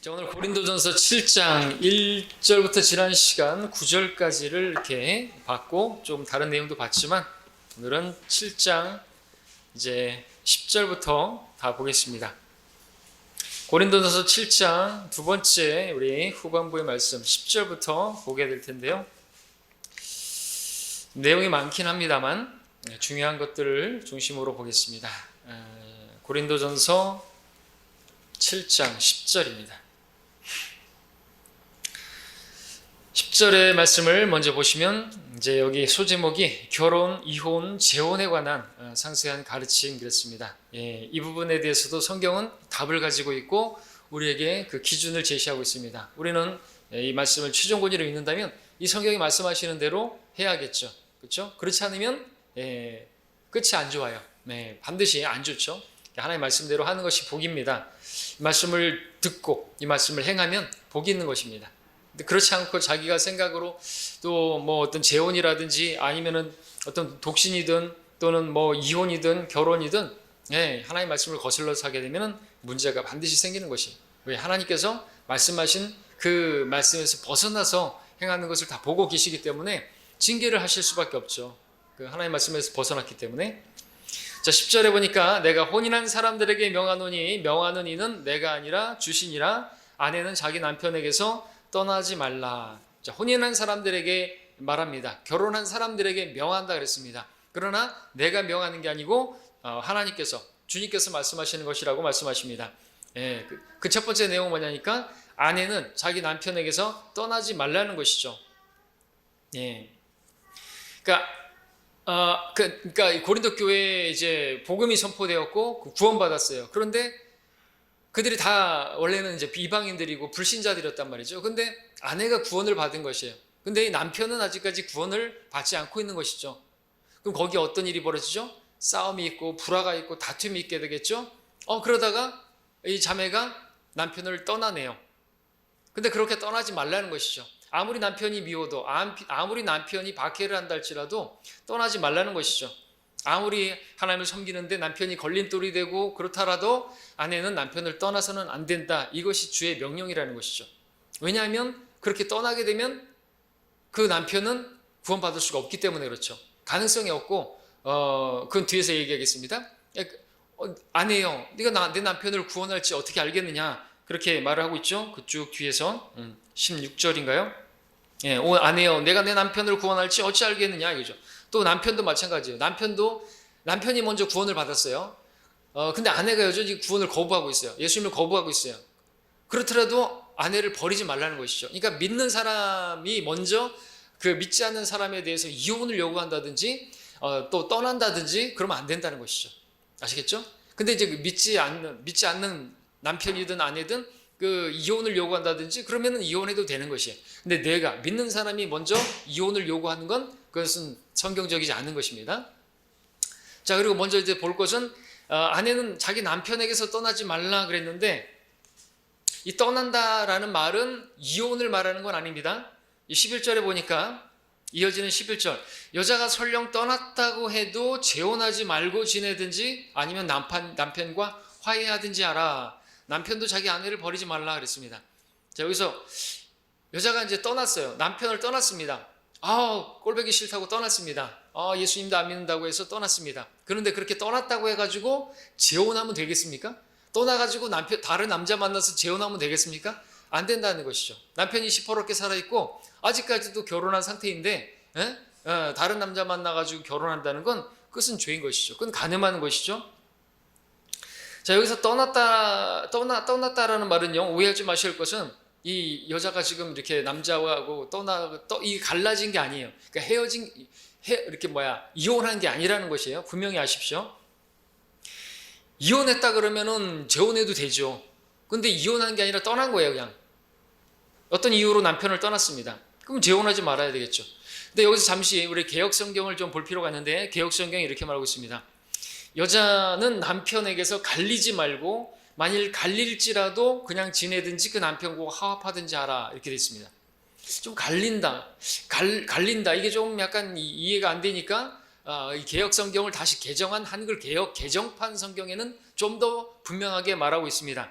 자, 오늘 고린도전서 7장 1절부터 지난 시간 9절까지를 이렇게 봤고 좀 다른 내용도 봤지만 오늘은 7장 이제 10절부터 다 보겠습니다. 고린도전서 7장 두 번째 우리 후반부의 말씀 10절부터 보게 될 텐데요. 내용이 많긴 합니다만 중요한 것들을 중심으로 보겠습니다. 고린도전서 7장 10절입니다. 10절의 말씀을 먼저 보시면 이제 여기 소제목이 결혼, 이혼, 재혼에 관한 상세한 가르침 그랬습니다. 이 부분에 대해서도 성경은 답을 가지고 있고 우리에게 그 기준을 제시하고 있습니다. 우리는 이 말씀을 최종 권위로 믿는다면 이 성경이 말씀하시는 대로 해야겠죠. 그렇죠? 그렇지 않으면 끝이 안 좋아요. 반드시 안 좋죠. 하나님의 말씀대로 하는 것이 복입니다. 이 말씀을 듣고 이 말씀을 행하면 복이 있는 것입니다. 근데 그렇지 않고 자기가 생각으로 또 뭐 어떤 재혼이라든지 아니면은 어떤 독신이든 또는 뭐 이혼이든 결혼이든 하나님의 말씀을 거슬러서 하게 되면은 문제가 반드시 생기는 것이. 왜? 하나님께서 말씀하신 그 말씀에서 벗어나서 행하는 것을 다 보고 계시기 때문에 징계를 하실 수밖에 없죠. 그 하나님의 말씀에서 벗어났기 때문에. 자, 10절에 보니까 내가 혼인한 사람들에게 명하노니 명하는 이는 내가 아니라 주시니라. 아내는 자기 남편에게서 떠나지 말라. 자, 혼인한 사람들에게 말합니다. 결혼한 사람들에게 명한다 그랬습니다. 그러나 내가 명하는 게 아니고 하나님께서 주님께서 말씀하시는 것이라고 말씀하십니다. 그 첫 번째 내용은 뭐냐니까 아내는 자기 남편에게서 떠나지 말라는 것이죠. 그러니까 고린도 교회에 이제 복음이 선포되었고 구원받았어요. 그런데 그들이 다 원래는 이제 이방인들이고 불신자들이었단 말이죠. 근데 아내가 구원을 받은 것이에요. 근데 이 남편은 아직까지 구원을 받지 않고 있는 것이죠. 그럼 거기에 어떤 일이 벌어지죠? 싸움이 있고 불화가 있고 다툼이 있게 되겠죠. 그러다가 이 자매가 남편을 떠나네요. 근데 그렇게 떠나지 말라는 것이죠. 아무리 남편이 미워도 아무리 남편이 박해를 한다 할지라도 떠나지 말라는 것이죠. 아무리 하나님을 섬기는데 남편이 걸림돌이 되고 그렇다라도 아내는 남편을 떠나서는 안 된다. 이것이 주의 명령이라는 것이죠. 왜냐하면 그렇게 떠나게 되면 그 남편은 구원받을 수가 없기 때문에 그렇죠. 가능성이 없고 그건 뒤에서 얘기하겠습니다. 아내요, 네가 내 남편을 구원할지 어떻게 알겠느냐 그렇게 말을 하고 있죠. 그쪽 뒤에서 16절인가요? 아내요, 내가 내 남편을 구원할지 어찌 알겠느냐 이거죠. 또 남편도 마찬가지예요. 남편이 먼저 구원을 받았어요. 근데 아내가 여전히 구원을 거부하고 있어요. 예수님을 거부하고 있어요. 그렇더라도 아내를 버리지 말라는 것이죠. 그러니까 믿는 사람이 먼저 그 믿지 않는 사람에 대해서 이혼을 요구한다든지 또 떠난다든지 그러면 안 된다는 것이죠. 아시겠죠? 근데 이제 믿지 않는 남편이든 아내든 그 이혼을 요구한다든지 그러면은 이혼해도 되는 것이에요. 근데 내가 믿는 사람이 먼저 이혼을 요구하는 건 그것은 성경적이지 않은 것입니다. 자, 그리고 먼저 이제 볼 것은 아내는 자기 남편에게서 떠나지 말라 그랬는데 이 떠난다라는 말은 이혼을 말하는 건 아닙니다. 이 11절에 보니까 이어지는 11절 여자가 설령 떠났다고 해도 재혼하지 말고 지내든지 아니면 남편과 화해하든지 하라. 남편도 자기 아내를 버리지 말라 그랬습니다. 자, 여기서 여자가 이제 떠났어요. 남편을 떠났습니다. 꼴보기 싫다고 떠났습니다. 예수님도 안 믿는다고 해서 떠났습니다. 그런데 그렇게 떠났다고 해가지고 재혼하면 되겠습니까? 떠나가지고 다른 남자 만나서 재혼하면 되겠습니까? 안 된다는 것이죠. 남편이 시퍼렇게 살아있고 아직까지도 결혼한 상태인데 다른 남자 만나가지고 결혼한다는 건 그것은 죄인 것이죠. 그건 간음하는 것이죠. 자, 여기서 떠났다라는 말은요, 오해하지 마실 것은 이 여자가 지금 이렇게 남자하고 이 갈라진 게 아니에요. 그러니까 이혼한 게 아니라는 것이에요. 분명히 아십시오. 이혼했다 그러면은 재혼해도 되죠. 근데 이혼한 게 아니라 떠난 거예요, 그냥. 어떤 이유로 남편을 떠났습니다. 그럼 재혼하지 말아야 되겠죠. 근데 여기서 잠시 우리 개역 성경을 좀 볼 필요가 있는데 개역 성경이 이렇게 말하고 있습니다. 여자는 남편에게서 갈리지 말고 만일 갈릴지라도 그냥 지내든지 그 남편과 화합하든지 하라 이렇게 되어 있습니다. 좀 갈린다 이게 좀 약간 이해가 안 되니까 이 개역 성경을 다시 개정한 한글 개역 개정판 성경에는 좀 더 분명하게 말하고 있습니다.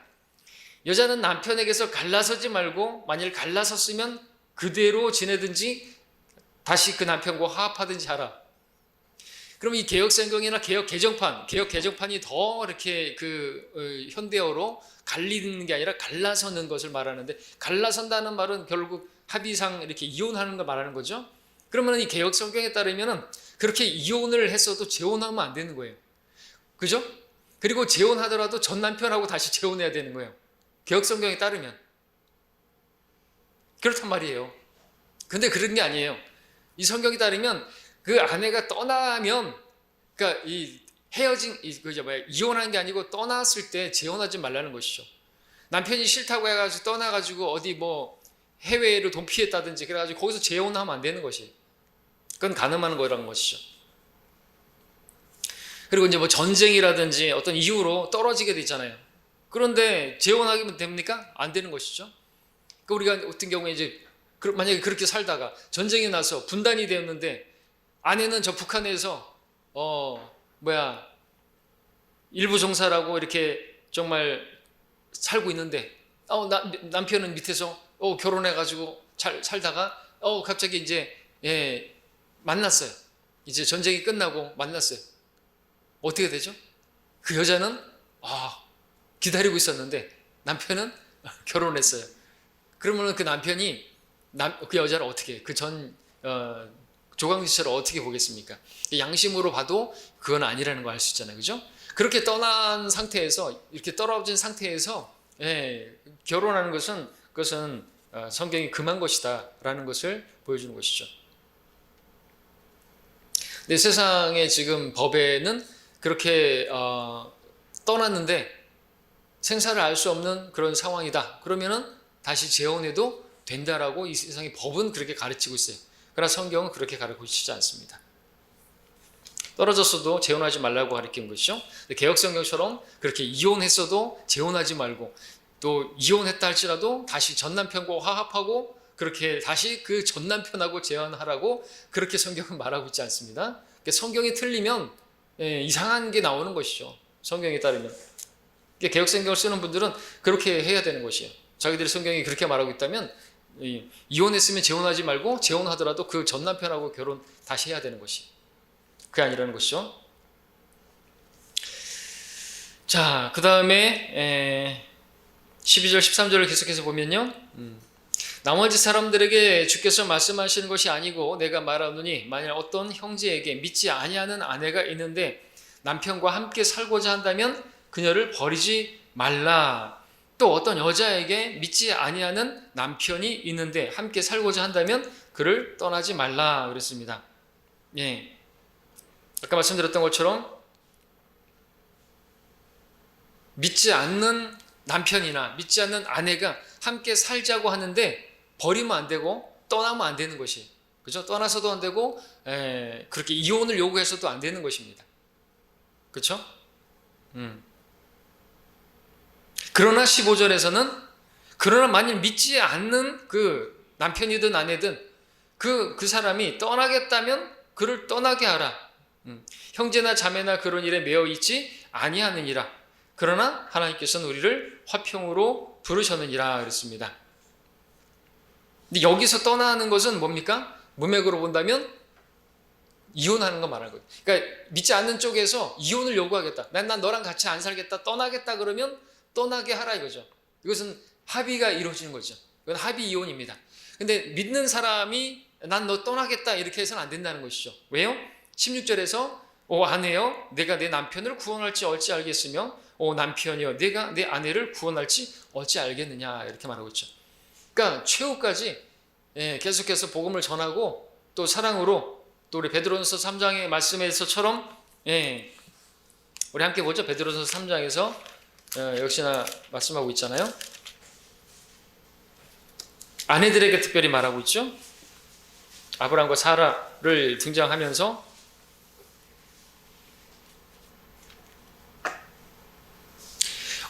여자는 남편에게서 갈라서지 말고 만일 갈라섰으면 그대로 지내든지 다시 그 남편과 화합하든지 하라. 그럼 이 개혁성경이나 개혁개정판이 더 이렇게 현대어로 갈리는 게 아니라 갈라서는 것을 말하는데, 갈라선다는 말은 결국 합의상 이렇게 이혼하는 걸 말하는 거죠. 그러면 이 개혁성경에 따르면은 그렇게 이혼을 했어도 재혼하면 안 되는 거예요. 그죠? 그리고 재혼하더라도 전 남편하고 다시 재혼해야 되는 거예요. 개혁성경에 따르면. 그렇단 말이에요. 근데 그런 게 아니에요. 이 성경에 따르면 그 아내가 떠나면, 그러니까 이혼한 게 아니고 떠났을 때 재혼하지 말라는 것이죠. 남편이 싫다고 해가지고 떠나가지고 어디 해외로 돈 피했다든지 그래가지고 거기서 재혼하면 안 되는 것이. 그건 간음하는 거라는 것이죠. 그리고 이제 전쟁이라든지 어떤 이유로 떨어지게 되잖아요. 그런데 재혼하기면 됩니까? 안 되는 것이죠. 그러니까 우리가 어떤 경우에 이제 만약에 그렇게 살다가 전쟁이 나서 분단이 되었는데 아내는 저 북한에서 일부 종사라고 이렇게 정말 살고 있는데 남편은 밑에서 결혼해가지고 잘 살다가 갑자기 이제 만났어요. 이제 전쟁이 끝나고 만났어요. 어떻게 되죠? 그 여자는 기다리고 있었는데 남편은 결혼했어요. 그러면 그 남편이 그 여자를 어떻게 조강지처를 어떻게 보겠습니까? 양심으로 봐도 그건 아니라는 걸 알 수 있잖아요. 그죠? 그렇게 떠난 상태에서, 이렇게 떨어진 상태에서 결혼하는 그것은 성경이 금한 것이다 라는 것을 보여주는 것이죠. 근데 세상의 지금 법에는 그렇게 떠났는데 생사를 알 수 없는 그런 상황이다. 그러면은 다시 재혼해도 된다라고 이 세상의 법은 그렇게 가르치고 있어요. 그러나 성경은 그렇게 가르치지 않습니다. 떨어졌어도 재혼하지 말라고 가르치는 것이죠. 개혁성경처럼 그렇게 이혼했어도 재혼하지 말고, 또 이혼했다 할지라도 다시 전남편과 화합하고 그렇게 다시 그 전남편하고 재혼하라고 그렇게 성경은 말하고 있지 않습니다. 성경이 틀리면 이상한 게 나오는 것이죠. 성경에 따르면. 개혁성경을 쓰는 분들은 그렇게 해야 되는 것이에요. 자기들이 성경이 그렇게 말하고 있다면 이혼했으면 재혼하지 말고 재혼하더라도 그 전남편하고 결혼 다시 해야 되는 것이, 그게 아니라는 것이죠. 자, 그 다음에 12절 13절을 계속해서 보면요, 나머지 사람들에게 주께서 말씀하시는 것이 아니고 내가 말하노니 만일 어떤 형제에게 믿지 아니하는 아내가 있는데 남편과 함께 살고자 한다면 그녀를 버리지 말라. 또 어떤 여자에게 믿지 아니하는 남편이 있는데 함께 살고자 한다면 그를 떠나지 말라 그랬습니다. 아까 말씀드렸던 것처럼 믿지 않는 남편이나 믿지 않는 아내가 함께 살자고 하는데 버리면 안 되고 떠나면 안 되는 것이, 그죠? 떠나서도 안 되고 그렇게 이혼을 요구해서도 안 되는 것입니다. 그렇죠? 그러나 15절에서는 그러나 만일 믿지 않는 그 남편이든 아내든 그 사람이 떠나겠다면 그를 떠나게 하라. 형제나 자매나 그런 일에 매여 있지 아니하느니라. 그러나 하나님께서는 우리를 화평으로 부르셨느니라 그랬습니다. 근데 여기서 떠나는 것은 뭡니까? 문맥으로 본다면 이혼하는 거 말하는 거예요. 그러니까 믿지 않는 쪽에서 이혼을 요구하겠다. 난 너랑 같이 안 살겠다. 떠나겠다 그러면 떠나게 하라 이거죠. 이것은 합의가 이루어지는 거죠. 이건 합의 이혼입니다. 근데 믿는 사람이 난 너 떠나겠다 이렇게 해서는 안 된다는 것이죠. 왜요? 16절에서 아내여 내가 내 남편을 구원할지 어찌 알겠으며 남편이여 내가 내 아내를 구원할지 어찌 알겠느냐 이렇게 말하고 있죠. 그러니까 최후까지 계속해서 복음을 전하고 또 사랑으로, 또 우리 베드로전서 3장의 말씀에서처럼 우리 함께 보죠. 베드로전서 3장에서 역시나 말씀하고 있잖아요. 아내들에게 특별히 말하고 있죠. 아브라함과 사라를 등장하면서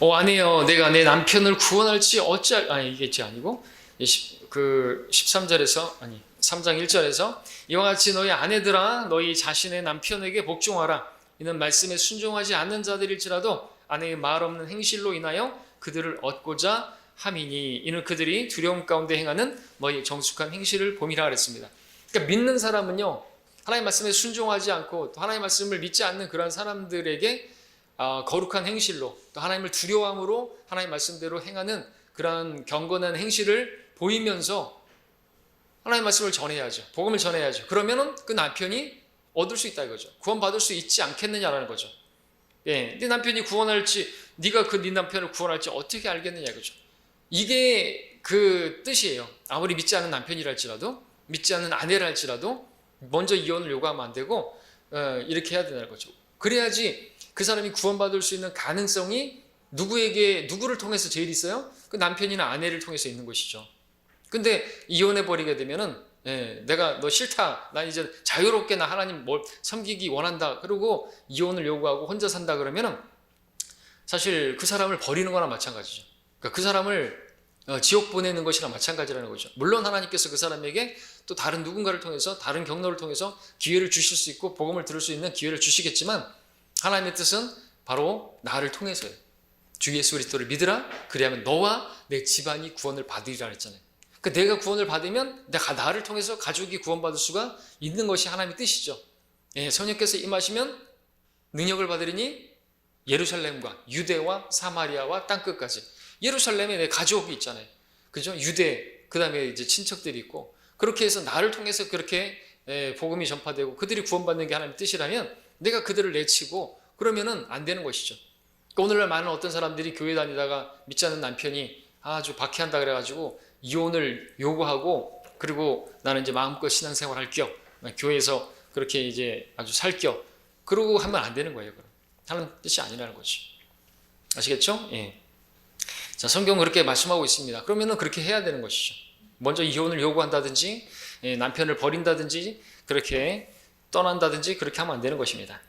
아내여 내가 내 남편을 구원할지 어찌 이게 아니고 13절에서 3장 1절에서 이와 같이 너희 아내들아 너희 자신의 남편에게 복종하라. 이는 말씀에 순종하지 않는 자들일지라도 아내의 말 없는 행실로 인하여 그들을 얻고자 함이니 이는 그들이 두려움 가운데 행하는 너희 정숙한 행실을 봄이라 그랬습니다. 그러니까 믿는 사람은요, 하나님 말씀에 순종하지 않고 또 하나님 말씀을 믿지 않는 그런 사람들에게 거룩한 행실로 또 하나님을 두려워함으로 하나님 말씀대로 행하는 그러한 경건한 행실을 보이면서 하나님 말씀을 전해야죠. 복음을 전해야죠. 그러면은 그 남편이 얻을 수 있다 이거죠. 구원받을 수 있지 않겠느냐라는 거죠. 네 남편이 구원할지, 네가 네 남편을 구원할지 어떻게 알겠느냐 이거죠. 이게 그 뜻이에요. 아무리 믿지 않는 남편이랄지라도, 믿지 않는 아내랄지라도 먼저 이혼을 요구하면 안 되고 이렇게 해야 된다는 거죠. 그래야지 그 사람이 구원받을 수 있는 가능성이 누구를 통해서 제일 있어요? 그 남편이나 아내를 통해서 있는 것이죠. 근데 이혼해 버리게 되면은 내가 너 싫다, 난 이제 자유롭게 나 하나님 섬기기 원한다, 그리고 이혼을 요구하고 혼자 산다 그러면은 사실 그 사람을 버리는 거나 마찬가지죠. 그러니까 그 사람을 지옥 보내는 것이나 마찬가지라는 거죠. 물론 하나님께서 그 사람에게 또 다른 누군가를 통해서, 다른 경로를 통해서 기회를 주실 수 있고 복음을 들을 수 있는 기회를 주시겠지만, 하나님의 뜻은 바로 나를 통해서예요. 주 예수 그리스도를 믿으라, 그리하면 너와 내 집안이 구원을 받으리라 했잖아요. 그러니까 내가 구원을 받으면 나를 통해서 가족이 구원받을 수가 있는 것이 하나님의 뜻이죠. 성령께서 임하시면 능력을 받으리니 예루살렘과 유대와 사마리아와 땅끝까지. 예루살렘에 내 가족이 있잖아요. 그죠? 유대, 그 다음에 이제 친척들이 있고, 그렇게 해서 나를 통해서 그렇게 복음이 전파되고 그들이 구원받는 게 하나님의 뜻이라면 내가 그들을 내치고 그러면은 안 되는 것이죠. 그러니까 오늘날 많은 어떤 사람들이 교회 다니다가 믿지 않는 남편이 아주 박해한다 그래가지고 이혼을 요구하고, 그리고 나는 이제 마음껏 신앙생활 할 겸 교회에서 그렇게 이제 아주 살 겸 그러고 하면 안 되는 거예요. 하는 뜻이 아니라는 거죠. 아시겠죠? 예. 자, 성경은 그렇게 말씀하고 있습니다. 그러면은 그렇게 해야 되는 것이죠. 먼저 이혼을 요구한다든지 남편을 버린다든지 그렇게 떠난다든지 그렇게 하면 안 되는 것입니다.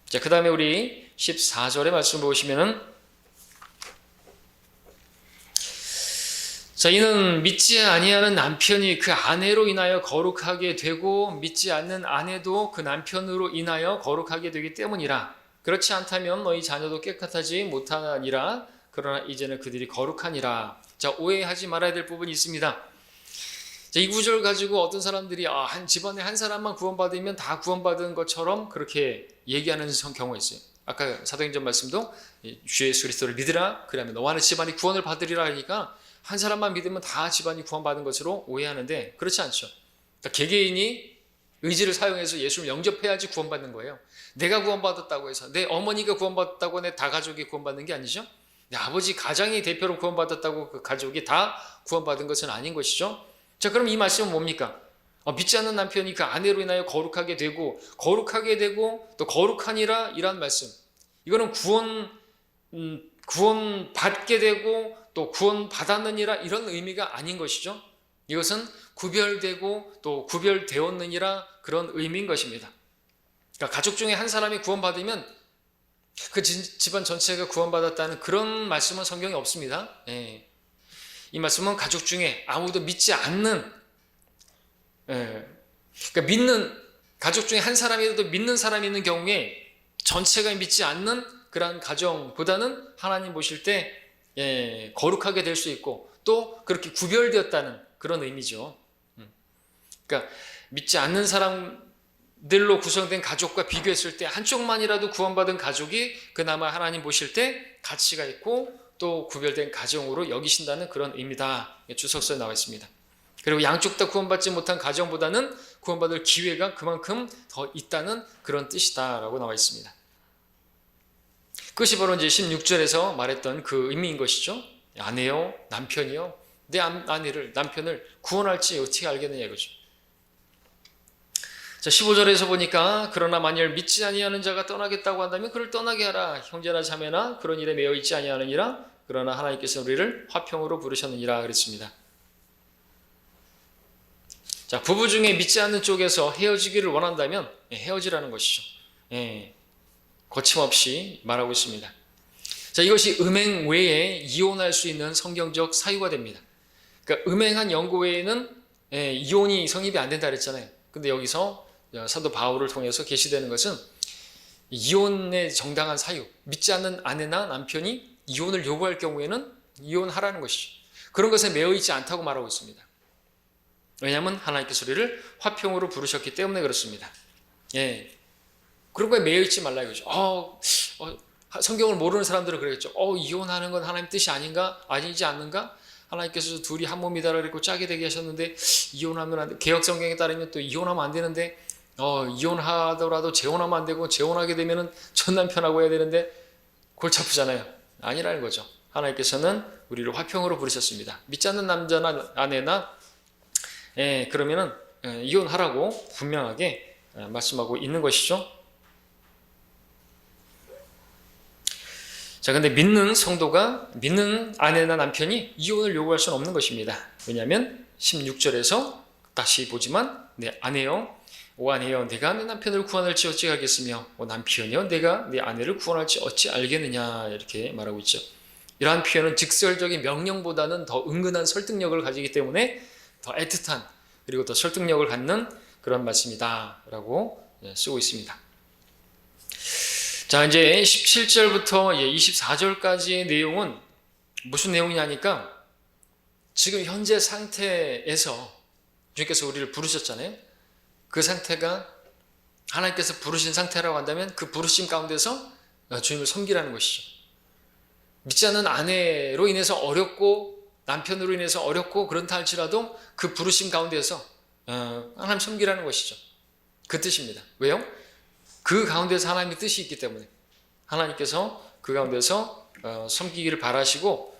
자, 그 다음에 우리 14절의 말씀 보시면은, 자, 이는 믿지 아니하는 남편이 그 아내로 인하여 거룩하게 되고 믿지 않는 아내도 그 남편으로 인하여 거룩하게 되기 때문이라. 그렇지 않다면 너희 자녀도 깨끗하지 못하니라. 그러나 이제는 그들이 거룩하니라. 자, 오해하지 말아야 될 부분이 있습니다. 자, 이 구절 가지고 어떤 사람들이 한 집안에 한 사람만 구원받으면 다 구원받은 것처럼 그렇게 얘기하는 경우가 있어요. 아까 사도행전 말씀도 주 예수 그리스도를 믿으라, 그러면 너와 내 집안이 구원을 받으리라 하니까 한 사람만 믿으면 다 집안이 구원받은 것으로 오해하는데 그렇지 않죠. 그러니까 개개인이 의지를 사용해서 예수를 영접해야지 구원받는 거예요. 내가 구원받았다고 해서, 내 어머니가 구원받았다고 내 다 가족이 구원받는 게 아니죠. 내 아버지 가장이 대표로 구원받았다고 그 가족이 다 구원받은 것은 아닌 것이죠. 자, 그럼 이 말씀은 뭡니까? 믿지 않는 남편이 그 아내로 인하여 거룩하게 되고 또 거룩하니라, 이란 말씀. 이거는 구원 받게 되고 또 구원 받았느니라 이런 의미가 아닌 것이죠. 이것은 구별되고 또 구별되었느니라 그런 의미인 것입니다. 그러니까 가족 중에 한 사람이 구원받으면 그 집안 전체가 구원받았다는 그런 말씀은 성경에 없습니다. 이 말씀은 가족 중에 아무도 믿지 않는, 그러니까 믿는 가족 중에 한 사람이라도 믿는 사람이 있는 경우에 전체가 믿지 않는 그러한 가정보다는 하나님 보실 때 거룩하게 될 수 있고 또 그렇게 구별되었다는 그런 의미죠. 그러니까 믿지 않는 사람들로 구성된 가족과 비교했을 때 한쪽만이라도 구원받은 가족이 그나마 하나님 보실 때 가치가 있고 또 구별된 가정으로 여기신다는 그런 의미다. 주석서에 나와 있습니다. 그리고 양쪽 다 구원받지 못한 가정보다는 구원받을 기회가 그만큼 더 있다는 그런 뜻이다라고 나와 있습니다. 그것이 바로 이제 16절에서 말했던 그 의미인 것이죠. 아내요, 남편이요, 내 아내를, 남편을 구원할지 어떻게 알겠느냐 이거죠. 자, 15절에서 보니까 그러나 만일 믿지 아니하는 자가 떠나겠다고 한다면 그를 떠나게 하라. 형제나 자매나 그런 일에 매여 있지 아니하느니라. 그러나 하나님께서 우리를 화평으로 부르셨느니라 그랬습니다. 자, 부부 중에 믿지 않는 쪽에서 헤어지기를 원한다면 헤어지라는 것이죠. 거침없이 말하고 있습니다. 자, 이것이 음행 외에 이혼할 수 있는 성경적 사유가 됩니다. 그러니까 음행한 연고 외에는 이혼이 성립이 안 된다 그랬잖아요. 근데 여기서 사도 바울을 통해서 계시되는 것은 이혼의 정당한 사유, 믿지 않는 아내나 남편이 이혼을 요구할 경우에는 이혼하라는 것이죠. 그런 것에 매여 있지 않다고 말하고 있습니다. 왜냐하면 하나님께서 우리를 화평으로 부르셨기 때문에 그렇습니다. 예, 그런 거에 매여 있지 말라 이거죠. 성경을 모르는 사람들은 그러겠죠. 이혼하는 건 하나님 뜻이 아닌가? 아니지 않는가? 하나님께서 둘이 한 몸이다 그랬고 짝이 되게 하셨는데 이혼하면 안 돼. 개혁 성경에 따르면 또 이혼하면 안 되는데 이혼하더라도 재혼하면 안 되고 재혼하게 되면은 전 남편하고 해야 되는데 골치 아프잖아요. 아니라는 거죠. 하나님께서는 우리를 화평으로 부르셨습니다. 믿지 않는 남자나 아내나 그러면은 이혼하라고 분명하게 말씀하고 있는 것이죠. 자, 근데 믿는 성도가, 믿는 아내나 남편이 이혼을 요구할 수는 없는 것입니다. 왜냐하면 16절에서 다시 보지만 내 아내여, 오 아내여, 내가 내 남편을 구원할지 어찌 알겠으며, 오 남편이여, 내가 내 아내를 구원할지 어찌 알겠느냐, 이렇게 말하고 있죠. 이러한 표현은 직설적인 명령보다는 더 은근한 설득력을 가지기 때문에 더 애틋한, 그리고 더 설득력을 갖는 그런 말씀이다 라고 쓰고 있습니다. 자, 이제 17절부터 24절까지의 내용은 무슨 내용이냐니까, 지금 현재 상태에서 주님께서 우리를 부르셨잖아요. 그 상태가 하나님께서 부르신 상태라고 한다면 그 부르심 가운데서 주님을 섬기라는 것이죠. 믿지 않는 아내로 인해서 어렵고 남편으로 인해서 어렵고 그런다 할지라도 그 부르심 가운데서 하나님 섬기라는 것이죠. 그 뜻입니다. 왜요? 그 가운데서 하나님의 뜻이 있기 때문에 하나님께서 그 가운데서 섬기기를 바라시고,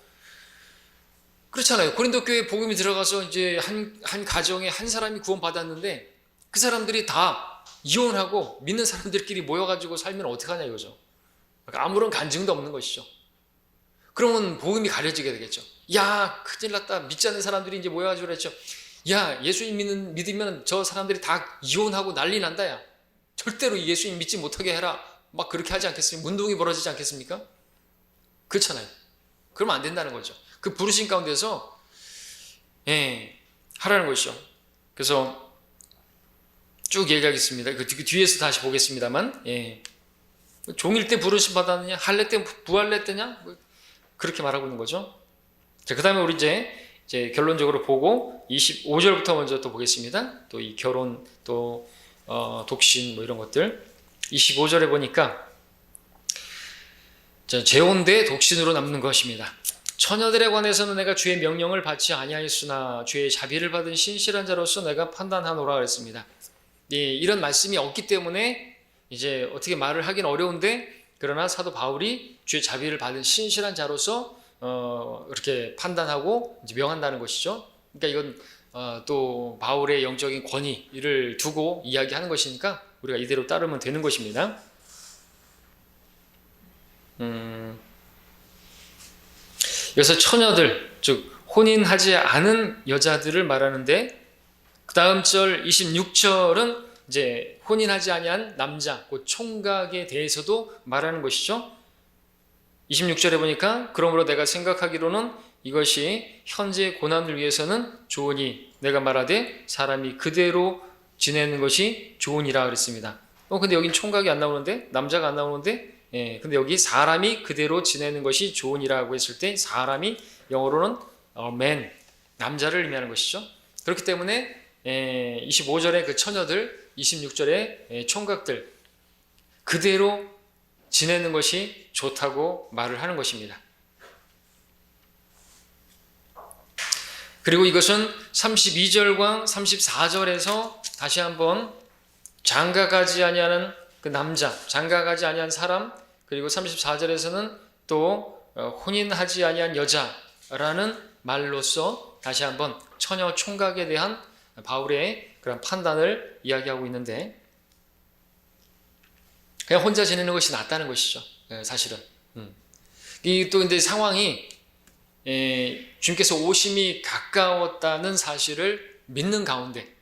그렇잖아요. 고린도 교회에 복음이 들어가서 이제 한 가정에 한 사람이 구원받았는데 그 사람들이 다 이혼하고 믿는 사람들끼리 모여가지고 살면 어떡하냐 이거죠. 아무런 간증도 없는 것이죠. 그러면 복음이 가려지게 되겠죠. 야, 큰일 났다. 믿지 않는 사람들이 이제 모여가지고 그랬죠. 야, 예수님 믿으면 저 사람들이 다 이혼하고 난리 난다. 야, 절대로 예수님 믿지 못하게 해라. 막 그렇게 하지 않겠습니까? 문동이 벌어지지 않겠습니까? 그렇잖아요. 그러면 안 된다는 거죠. 그 부르신 가운데서 하라는 것이죠. 그래서 쭉 얘기하겠습니다. 그 뒤에서 다시 보겠습니다만, 종일 때 부르심 받았느냐, 할례 때 부할례 때냐, 그렇게 말하고 있는 거죠. 자, 그 다음에 우리 이제 결론적으로 보고 25절부터 먼저 또 보겠습니다. 또 이 결혼, 또 독신 뭐 이런 것들. 25절에 보니까 재혼 대 독신으로 남는 것입니다. 처녀들에 관해서는 내가 주의 명령을 받지 아니하였으나 주의 자비를 받은 신실한 자로서 내가 판단하노라 그랬습니다. 이런 말씀이 없기 때문에 이제 어떻게 말을 하긴 어려운데, 그러나 사도 바울이 주의 자비를 받은 신실한 자로서 이렇게 판단하고 이제 명한다는 것이죠. 그러니까 이건 또 바울의 영적인 권위를 두고 이야기하는 것이니까 우리가 이대로 따르면 되는 것입니다. 여기서 처녀들, 즉 혼인하지 않은 여자들을 말하는데, 그 다음 절 26절은 이제 혼인하지 아니한 남자, 그 총각에 대해서도 말하는 것이죠. 26절에 보니까 그러므로 내가 생각하기로는 이것이 현재의 고난을 위해서는 좋으니 내가 말하되 사람이 그대로 지내는 것이 좋으니라 그랬습니다. 근데 여긴 총각이 안 나오는데, 남자가 안 나오는데, 근데 여기 사람이 그대로 지내는 것이 좋으니라고 했을 때 사람이 영어로는 man, 남자를 의미하는 것이죠. 그렇기 때문에 25절에 그 처녀들, 26절에 총각들, 그대로 지내는 것이 좋다고 말을 하는 것입니다. 그리고 이것은 32절과 34절에서 다시 한번 장가가지 아니하는 그 남자, 장가가지 아니한 사람, 그리고 34절에서는 또 혼인하지 아니한 여자라는 말로써 다시 한번 처녀 총각에 대한 바울의 그런 판단을 이야기하고 있는데, 그냥 혼자 지내는 것이 낫다는 것이죠. 사실은. 이 또 근데 상황이 주님께서 오심이 가까웠다는 사실을 믿는 가운데,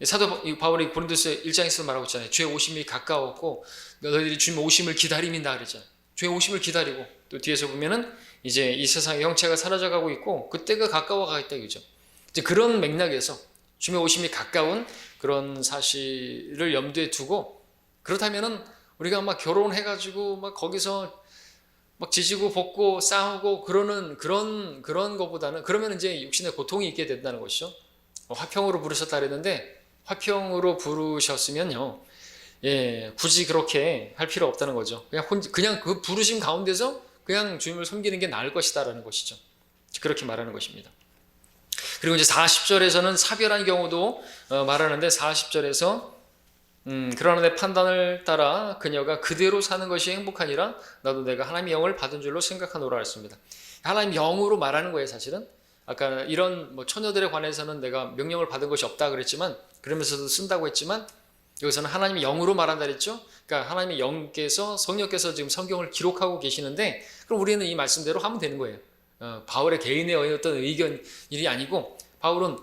사도 바울이 고린도서 1장에서 말하고 있잖아요. 주의 오심이 가까웠고 너희들이 주님 오심을 기다림이다 그랬잖아요. 주의 오심을 기다리고, 또 뒤에서 보면은 이제 이 세상의 형체가 사라져가고 있고 그때가 가까워가 있다 그죠. 이제 그런 맥락에서 주님의 오심이 가까운 그런 사실을 염두에 두고, 그렇다면은 우리가 막 결혼해가지고 막 거기서 막 지지고 볶고 싸우고 그런 거보다는, 그러면 이제 육신의 고통이 있게 된다는 것이죠. 화평으로 부르셨다 그랬는데, 화평으로 부르셨으면요, 굳이 그렇게 할 필요 없다는 거죠. 그냥 그 부르심 가운데서 그냥 주님을 섬기는 게 나을 것이다라는 것이죠. 그렇게 말하는 것입니다. 그리고 이제 40절에서는 사별한 경우도 말하는데, 40절에서 그러나 내 판단을 따라 그녀가 그대로 사는 것이 행복하니라 나도 내가 하나님의 영을 받은 줄로 생각하노라 했습니다. 하나님 영으로 말하는 거예요, 사실은. 아까 이런 처녀들에 관해서는 내가 명령을 받은 것이 없다 그랬지만, 그러면서도 쓴다고 했지만, 여기서는 하나님의 영으로 말한다 그랬죠. 그러니까 하나님의 영께서, 성령께서 지금 성경을 기록하고 계시는데, 그럼 우리는 이 말씀대로 하면 되는 거예요. 바울의 개인의 어떤 의견이 아니고, 바울은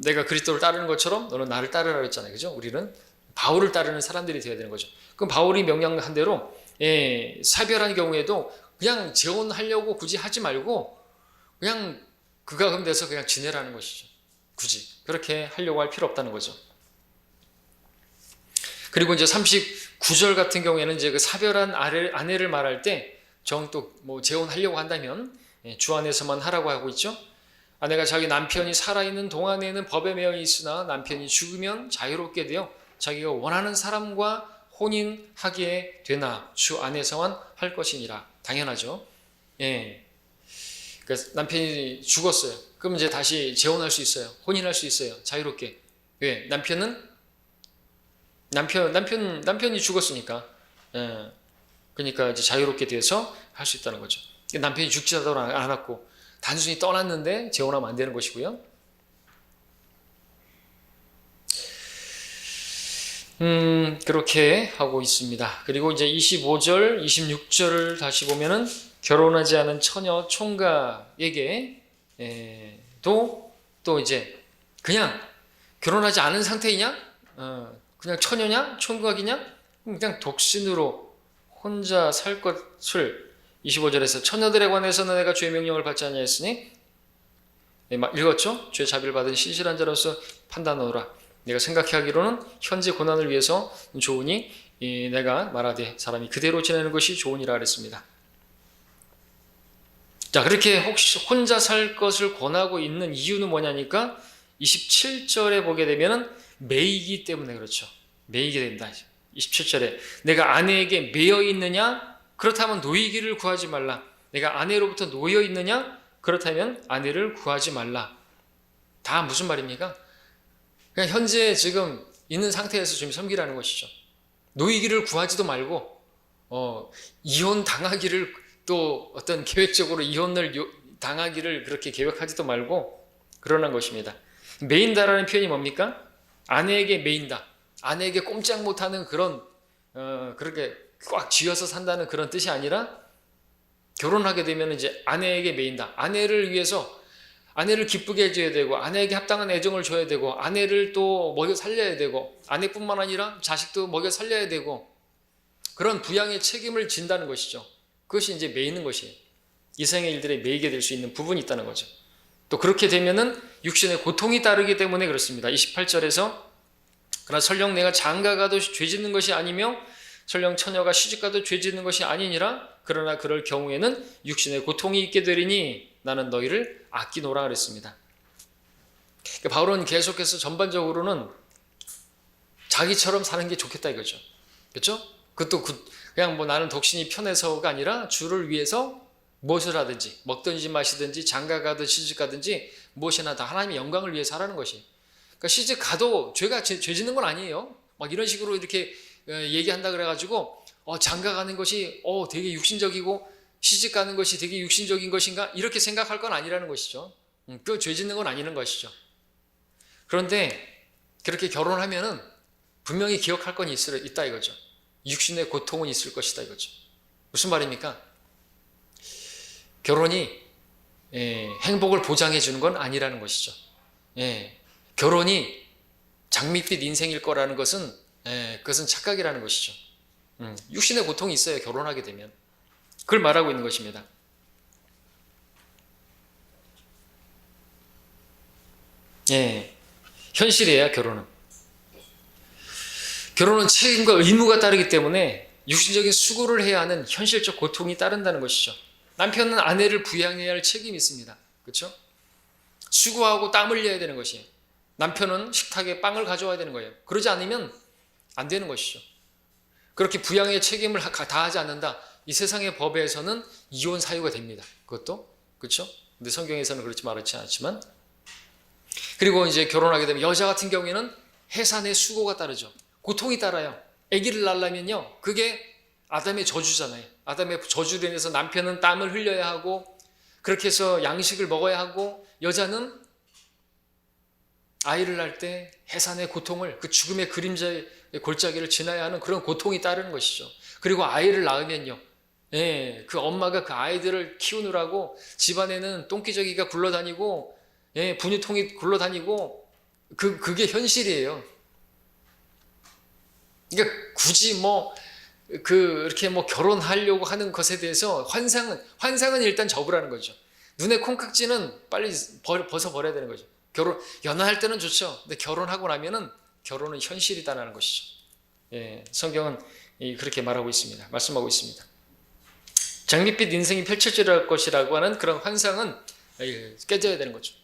내가 그리스도를 따르는 것처럼 너는 나를 따르라 그랬잖아요, 그죠? 우리는 바울을 따르는 사람들이 되어야 되는 거죠. 그럼 바울이 명령한 대로 사별한 경우에도 그냥 재혼하려고 굳이 하지 말고 그냥 그가 그럼 돼서 그냥 지내라는 것이죠. 굳이 그렇게 하려고 할 필요 없다는 거죠. 그리고 이제 39절 같은 경우에는 이제 그 사별한 아내를 말할 때 또 재혼하려고 한다면 주 안에서만 하라고 하고 있죠. 아내가 자기 남편이 살아있는 동안에는 법에 매여 있으나 남편이 죽으면 자유롭게 되어 자기가 원하는 사람과 혼인하게 되나 주 안에서만 할 것이니라. 당연하죠. 그러니까 남편이 죽었어요. 그럼 이제 다시 재혼할 수 있어요. 혼인할 수 있어요. 자유롭게. 왜? 남편이 죽었으니까. 그러니까 이제 자유롭게 돼서 할 수 있다는 거죠. 남편이 죽지도 않았고 단순히 떠났는데 재혼하면 안 되는 것이고요. 그렇게 하고 있습니다. 그리고 이제 25절, 26절을 다시 보면은 결혼하지 않은 처녀 총각에게 또 이제 그냥 결혼하지 않은 상태이냐? 그냥 처녀냐? 총각이냐? 그냥 독신으로 혼자 살 것을 25절에서 처녀들에 관해서는 내가 주의 명령을 받지 아니하였으니 읽었죠? 주의 자비를 받은 신실한 자로서 판단하노라. 내가 생각하기로는 현재 고난을 위해서 좋으니 내가 말하되 사람이 그대로 지내는 것이 좋으니라 그랬습니다. 자, 그렇게 혹시 혼자 살 것을 권하고 있는 이유는 뭐냐니까 27절에 보게 되면은 매이기 때문에 그렇죠. 매이게 된다. 27절에 내가 아내에게 매여 있느냐? 그렇다면 노이기를 구하지 말라. 내가 아내로부터 놓여 있느냐? 그렇다면 아내를 구하지 말라. 다 무슨 말입니까? 그냥 현재 지금 있는 상태에서 좀 섬기라는 것이죠. 노이기를 구하지도 말고 이혼 당하기를 또 어떤 계획적으로 이혼을 당하기를 그렇게 계획하지도 말고 그러는 것입니다. 매인다라는 표현이 뭡니까? 아내에게 매인다. 아내에게 꼼짝 못하는 그런 그렇게 꽉 쥐어서 산다는 그런 뜻이 아니라 결혼하게 되면 이제 아내에게 매인다. 아내를 위해서 아내를 기쁘게 해줘야 되고 아내에게 합당한 애정을 줘야 되고 아내를 또 먹여 살려야 되고 아내뿐만 아니라 자식도 먹여 살려야 되고 그런 부양의 책임을 진다는 것이죠. 그것이 이제 매이는 것이에요. 이생의 일들에 매이게 될 수 있는 부분이 있다는 거죠. 또 그렇게 되면은 육신의 고통이 따르기 때문에 그렇습니다. 28절에서 그러나 설령 내가 장가가도 죄짓는 것이 아니며 설령 처녀가 시집가도 죄짓는 것이 아니니라. 그러나 그럴 경우에는 육신의 고통이 있게 되리니 나는 너희를 아끼노라 그랬습니다. 그러니까 바울은 계속해서 전반적으로는 자기처럼 사는 게 좋겠다 이거죠. 그렇죠? 그것도 그냥 나는 독신이 편해서가 아니라 주를 위해서 무엇을 하든지 먹든지 마시든지 장가가든 시집가든지 무엇이나 다 하나님의 영광을 위해서 하라는 것이. 그러니까 시집가도 죄 짓는 건 아니에요. 막 이런 식으로 이렇게 얘기한다 그래가지고 장가가는 것이 되게 육신적이고 시집가는 것이 되게 육신적인 것인가 이렇게 생각할 건 아니라는 것이죠. 그 죄 짓는 건 아니는 것이죠. 그런데 그렇게 결혼하면은 분명히 기억할 건 있다 이거죠. 육신의 고통은 있을 것이다 이거죠. 무슨 말입니까? 결혼이 행복을 보장해 주는 건 아니라는 것이죠. 결혼이 장밋빛 인생일 거라는 것은 그것은 착각이라는 것이죠. 육신의 고통이 있어요. 결혼하게 되면. 그걸 말하고 있는 것입니다. 현실이에요. 결혼은 책임과 의무가 따르기 때문에 육신적인 수고를 해야 하는 현실적 고통이 따른다는 것이죠. 남편은 아내를 부양해야 할 책임이 있습니다. 그렇죠? 수고하고 땀 흘려야 되는 것이에요. 남편은 식탁에 빵을 가져와야 되는 거예요. 그러지 않으면 안 되는 것이죠. 그렇게 부양의 책임을 다하지 않는다. 이 세상의 법에서는 이혼 사유가 됩니다. 그것도 그렇죠? 근데 성경에서는 그렇지 말하지 않지만, 그리고 이제 결혼하게 되면 여자 같은 경우에는 해산의 수고가 따르죠. 고통이 따라요. 아기를 낳으려면요, 그게 아담의 저주잖아요. 아담의 저주로 인해서 남편은 땀을 흘려야 하고, 그렇게 해서 양식을 먹어야 하고, 여자는 아이를 낳을 때 해산의 고통을, 그 죽음의 그림자의 골짜기를 지나야 하는 그런 고통이 따르는 것이죠. 그리고 아이를 낳으면요, 그 엄마가 그 아이들을 키우느라고 집안에는 똥기저귀가 굴러다니고, 분유통이 굴러다니고, 그게 현실이에요. 그러니까 굳이 이렇게 결혼하려고 하는 것에 대해서 환상은 일단 접으라는 거죠. 눈의 콩깍지는 빨리 벗어버려야 되는 거죠. 연애할 때는 좋죠. 근데 결혼하고 나면은 결혼은 현실이다라는 것이죠. 성경은 그렇게 말하고 있습니다. 말씀하고 있습니다. 장밋빛 인생이 펼쳐질 것이라고 하는 그런 환상은 깨져야 되는 거죠.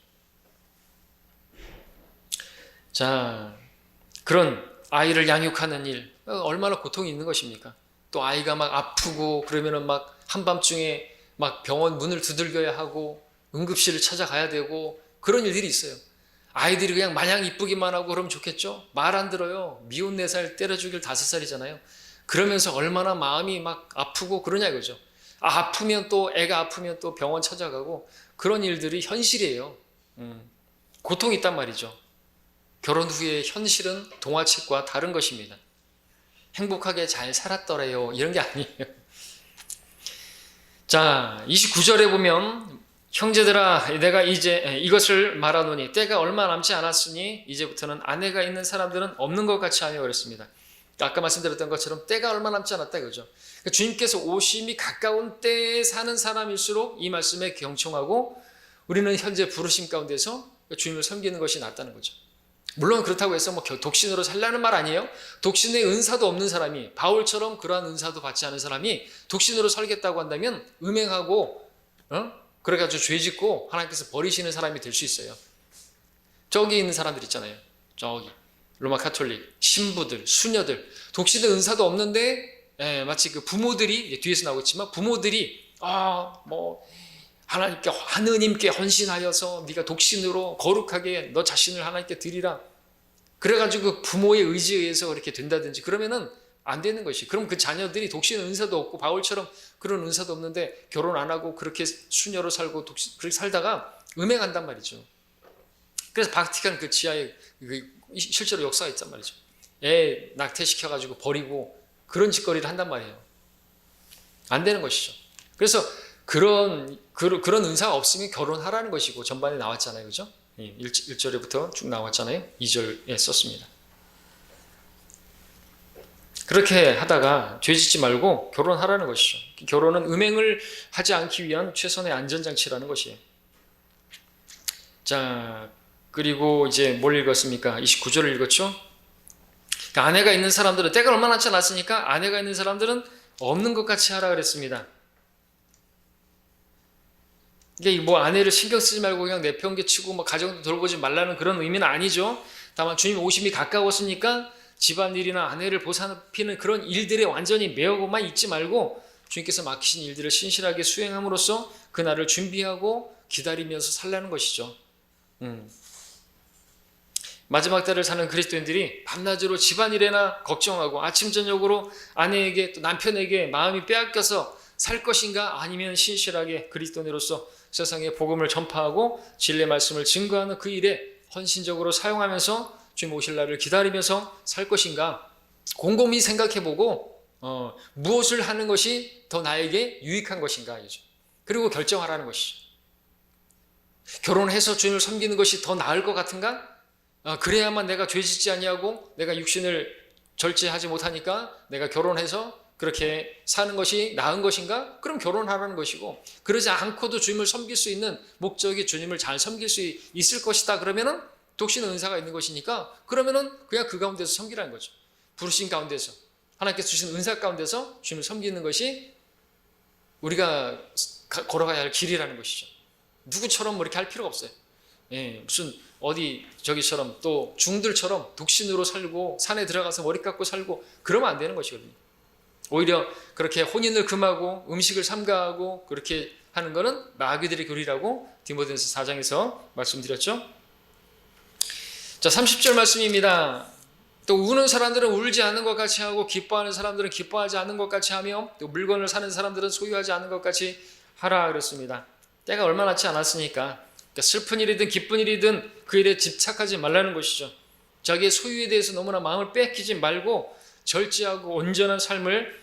자, 그런 아이를 양육하는 일, 얼마나 고통이 있는 것입니까? 또 아이가 막 아프고 그러면은 막 한밤중에 막 병원 문을 두들겨야 하고 응급실을 찾아가야 되고 그런 일들이 있어요. 아이들이 그냥 마냥 이쁘기만 하고 그러면 좋겠죠? 말 안 들어요. 미운 4살 때려 죽일 5살이잖아요. 그러면서 얼마나 마음이 막 아프고 그러냐 이거죠. 애가 아프면 또 병원 찾아가고 그런 일들이 현실이에요. 고통이 있단 말이죠. 결혼 후의 현실은 동화책과 다른 것입니다. 행복하게 잘 살았더래요. 이런 게 아니에요. 자, 29절에 보면 형제들아 내가 이제 이것을 말하노니 때가 얼마 남지 않았으니 이제부터는 아내가 있는 사람들은 없는 것 같이 하며 그랬습니다. 아까 말씀드렸던 것처럼 때가 얼마 남지 않았다 이거죠. 그러니까 주님께서 오심이 가까운 때에 사는 사람일수록 이 말씀에 경청하고 우리는 현재 부르심 가운데서 주님을 섬기는 것이 낫다는 거죠. 물론 그렇다고 해서 독신으로 살라는 말 아니에요. 독신의 은사도 없는 사람이, 바울처럼 그러한 은사도 받지 않은 사람이 독신으로 살겠다고 한다면 음행하고 그래가지고 죄짓고 하나님께서 버리시는 사람이 될 수 있어요. 저기 있는 사람들 있잖아요. 저기 로마 카톨릭 신부들, 수녀들, 독신의 은사도 없는데 마치 그 부모들이, 뒤에서 나오겠지만 부모들이 하느님께 헌신하여서 네가 독신으로 거룩하게 너 자신을 하나님께 드리라. 그래가지고 그 부모의 의지에 의해서 그렇게 된다든지 그러면은 안 되는 것이. 그럼 그 자녀들이 독신 은사도 없고 바울처럼 그런 은사도 없는데 결혼 안 하고 그렇게 수녀로 살고 그렇게 살다가 음행한단 말이죠. 그래서 바티칸 그 지하에 실제로 역사가 있단 말이죠. 애 낙태시켜가지고 버리고 그런 짓거리를 한단 말이에요. 안 되는 것이죠. 그래서 그런 은사가 없으면 결혼하라는 것이고 전반에 나왔잖아요. 그죠? 1절에부터 쭉 나왔잖아요. 2절에 썼습니다. 그렇게 하다가 죄짓지 말고 결혼하라는 것이죠. 결혼은 음행을 하지 않기 위한 최선의 안전장치라는 것이에요. 자, 그리고 이제 뭘 읽었습니까? 29절을 읽었죠? 그러니까 아내가 있는 사람들은 때가 얼마나 남지 않았으니까 아내가 있는 사람들은 없는 것 같이 하라 그랬습니다. 이게 아내를 신경 쓰지 말고 그냥 내팽개치고 가정도 돌보지 말라는 그런 의미는 아니죠. 다만 주님 오심이 가까웠으니까 집안일이나 아내를 보살피는 그런 일들에 완전히 매여고만 있지 말고 주님께서 맡기신 일들을 신실하게 수행함으로써 그날을 준비하고 기다리면서 살라는 것이죠. 마지막 때를 사는 그리스도인들이 밤낮으로 집안일에나 걱정하고 아침 저녁으로 아내에게 또 남편에게 마음이 빼앗겨서 살 것인가, 아니면 신실하게 그리스도인으로서 세상에 복음을 전파하고 진리의 말씀을 증거하는 그 일에 헌신적으로 사용하면서 주님 오실 날을 기다리면서 살 것인가 곰곰이 생각해보고 무엇을 하는 것이 더 나에게 유익한 것인가, 그리고 결정하라는 것이죠. 결혼해서 주님을 섬기는 것이 더 나을 것 같은가? 그래야만 내가 죄짓지 아니하고 내가 육신을 절제하지 못하니까 내가 결혼해서 그렇게 사는 것이 나은 것인가? 그럼 결혼하라는 것이고, 그러지 않고도 주님을 섬길 수 있는 목적이 주님을 잘 섬길 수 있을 것이다 그러면은 독신 은사가 있는 것이니까 그러면은 그냥 그 가운데서 섬기라는 거죠. 부르신 가운데서 하나님께서 주신 은사 가운데서 주님을 섬기는 것이 우리가 걸어가야 할 길이라는 것이죠. 누구처럼 뭐 이렇게 할 필요가 없어요. 예, 무슨 어디 저기처럼 또 중들처럼 독신으로 살고 산에 들어가서 머리 깎고 살고 그러면 안 되는 것이거든요. 오히려 그렇게 혼인을 금하고 음식을 삼가하고 그렇게 하는 것은 마귀들의 교리라고 디모데전서 4장에서 말씀드렸죠. 자, 30절 말씀입니다. 또 우는 사람들은 울지 않는 것 같이 하고 기뻐하는 사람들은 기뻐하지 않는 것 같이 하며 또 물건을 사는 사람들은 소유하지 않는 것 같이 하라 그랬습니다. 때가 얼마 남지 않았으니까 그러니까 슬픈 일이든 기쁜 일이든 그 일에 집착하지 말라는 것이죠. 자기의 소유에 대해서 너무나 마음을 뺏기지 말고 절제하고 온전한 삶을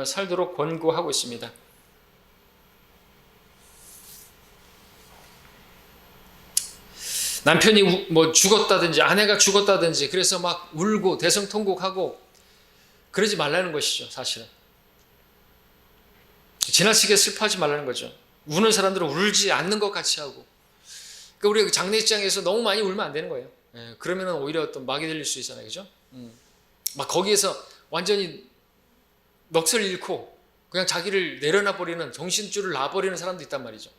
살도록 권고하고 있습니다. 남편이 뭐 죽었다든지 아내가 죽었다든지 그래서 막 울고 대성통곡하고 그러지 말라는 것이죠. 사실은 지나치게 슬퍼하지 말라는 거죠. 우는 사람들은 울지 않는 것 같이 하고, 그러니까 우리가 장례식장에서 너무 많이 울면 안 되는 거예요. 그러면 오히려 또 막이 들릴 수 있잖아요. 그죠? 막 거기에서 완전히 넋을 잃고 그냥 자기를 내려놔 버리는, 정신줄을 놔버리는 사람도 있단 말이죠.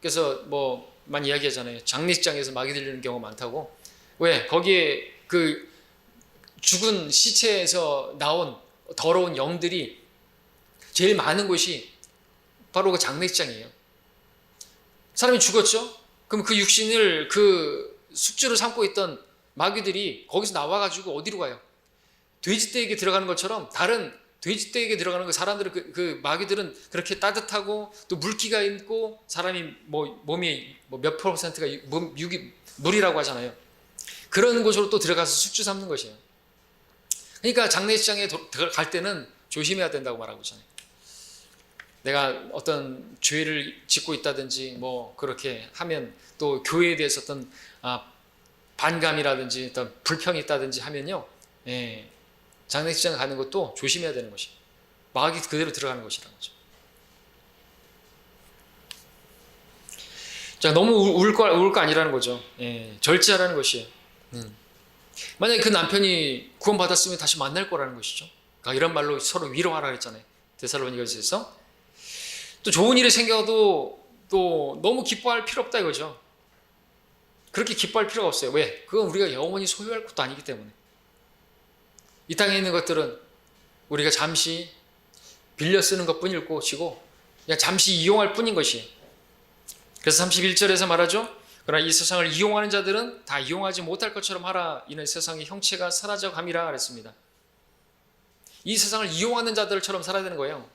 그래서 뭐 많이 이야기하잖아요. 장례식장에서 막이 들리는 경우가 많다고. 왜? 거기에 그 죽은 시체에서 나온 더러운 영들이 제일 많은 곳이 바로 그 장례식장이에요. 사람이 죽었죠? 그럼 그 육신을 그 숙주로 삼고 있던 마귀들이 거기서 나와가지고 어디로 가요? 돼지떼에게 들어가는 것처럼 다른 돼지떼에게 들어가는 그 사람들은 그 마귀들은 그렇게 따뜻하고 또 물기가 있고 사람이 뭐 몸이 뭐 몇 %가 물이라고 하잖아요. 그런 곳으로 또 들어가서 숙주 삼는 것이에요. 그러니까 장례식장에 갈 때는 조심해야 된다고 말하고 있잖아요. 내가 어떤 죄를 짓고 있다든지 뭐 그렇게 하면 또 교회에 대해서 어떤 반감이라든지 어떤 불평이 있다든지 하면요, 장례식장 가는 것도 조심해야 되는 것이에요. 마귀 그대로 들어가는 것이라는 거죠. 자, 너무 울 거 아니라는 거죠. 절제하라는 것이에요. 만약에 그 남편이 구원받았으면 다시 만날 거라는 것이죠. 그러니까 이런 말로 서로 위로하라 그랬잖아요. 데살로니가서에서. 또 좋은 일이 생겨도 또 너무 기뻐할 필요 없다 이거죠. 그렇게 기뻐할 필요가 없어요. 왜? 그건 우리가 영원히 소유할 것도 아니기 때문에. 이 땅에 있는 것들은 우리가 잠시 빌려 쓰는 것뿐일 것이고 그냥 잠시 이용할 뿐인 것이에요. 그래서 31절에서 말하죠. 그러나 이 세상을 이용하는 자들은 다 이용하지 못할 것처럼 하라. 이는 세상의 형체가 사라져 감이라 그랬습니다. 이 세상을 이용하는 자들처럼 살아야 되는 거예요.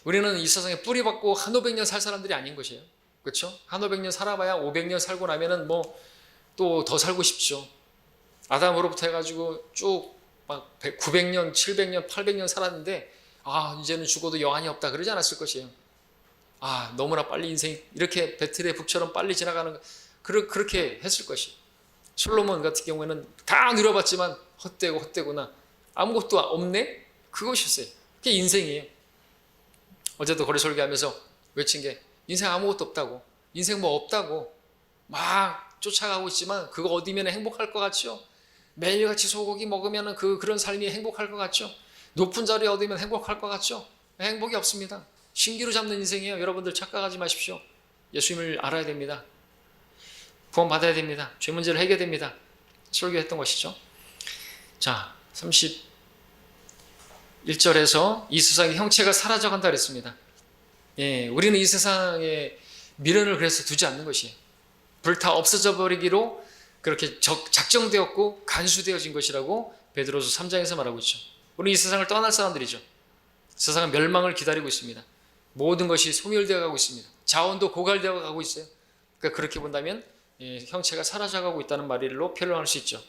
우리는 이 세상에 뿌리박고 한 500년 살 사람들이 아닌 것이에요. 그렇죠? 한 500년 살아봐야 500년 살고 나면은 뭐 또 더 살고 싶죠. 아담으로부터 해가지고 쭉 막 900년, 700년, 800년 살았는데 이제는 죽어도 여한이 없다 그러지 않았을 것이에요. 너무나 빨리 인생이 이렇게 배틀의 북처럼 빨리 지나가는 그렇게 했을 것이에요. 솔로몬 같은 경우에는 다 누려봤지만 헛되구나. 아무것도 없네? 그것이었어요. 그게 인생이에요. 어제도 거리 설교하면서 외친 게 인생 아무것도 없다고, 인생 뭐 없다고 막 쫓아가고 있지만 그거 얻으면 행복할 것 같죠? 매일같이 소고기 먹으면 그런 삶이 행복할 것 같죠? 높은 자리 얻으면 행복할 것 같죠? 행복이 없습니다. 신기루 잡는 인생이에요. 여러분들 착각하지 마십시오. 예수님을 알아야 됩니다. 구원 받아야 됩니다. 죄 문제를 해결됩니다. 설교했던 것이죠. 자, 31절에서 이 세상의 형체가 사라져간다 그랬습니다. 우리는 이 세상에 미련을 그래서 두지 않는 것이에요. 불타 없어져 버리기로 그렇게 작정되었고 간수되어진 것이라고 베드로서 3장에서 말하고 있죠. 우리는 이 세상을 떠날 사람들이죠. 세상은 멸망을 기다리고 있습니다. 모든 것이 소멸되어 가고 있습니다. 자원도 고갈되어 가고 있어요. 그러니까 그렇게 본다면 형체가 사라져가고 있다는 말로 표현할 수 있죠.